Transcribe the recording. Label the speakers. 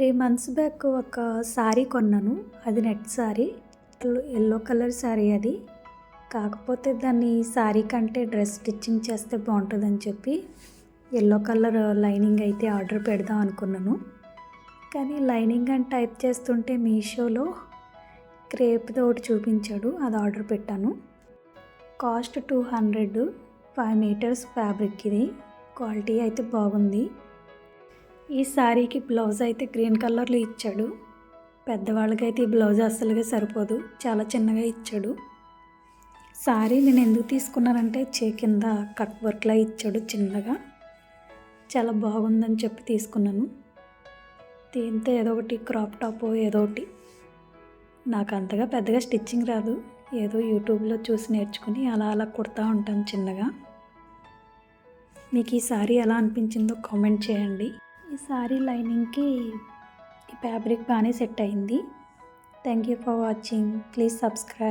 Speaker 1: 3 months back ఒక శారీ కొన్నాను. అది net sari. Yellow colour sari అది. కాకపోతే దాన్ని శారీ కంటే డ్రెస్ స్టిచ్చింగ్ చేస్తే బాగుంటుందని చెప్పి యెల్లో కలర్ లైనింగ్ అయితే ఆర్డర్ పెడదాం అనుకున్నాను. కానీ లైనింగ్ అని టైప్ చేస్తుంటే మీషోలో క్రేప్‌ది ఒకటి చూపించాడు. అది ఆర్డర్ పెట్టాను. కాస్ట్ 200, 5 మీటర్స్ ఫ్యాబ్రిక్ ఇది. క్వాలిటీ అయితే బాగుంది. ఈ శారీకి బ్లౌజ్ అయితే గ్రీన్ కలర్లో ఇచ్చాడు. పెద్దవాళ్ళకైతే ఈ బ్లౌజ్ అస్సలుగా సరిపోదు, చాలా చిన్నగా ఇచ్చాడు. శారీ నేను ఎందుకు తీసుకున్నానంటే కింద కట్ వర్క్లా ఇచ్చాడు చిన్నగా. చాలా బాగుందని చెప్పి తీసుకున్నాను. దీంతో ఏదో ఒకటి క్రాప్ టాప్ ఏదో ఒకటి. నాకు అంతగా పెద్దగా స్టిచ్చింగ్ రాదు. ఏదో యూట్యూబ్లో చూసి నేర్చుకుని అలా కుడతా ఉంటాను చిన్నగా. మీకు ఈ శారీ ఎలా అనిపించిందో కామెంట్ చేయండి. ఈ శారీ లైనింగ్కి ఈ ఫ్యాబ్రిక్ బాగానే సెట్ అయింది. Thank you for watching. Please subscribe.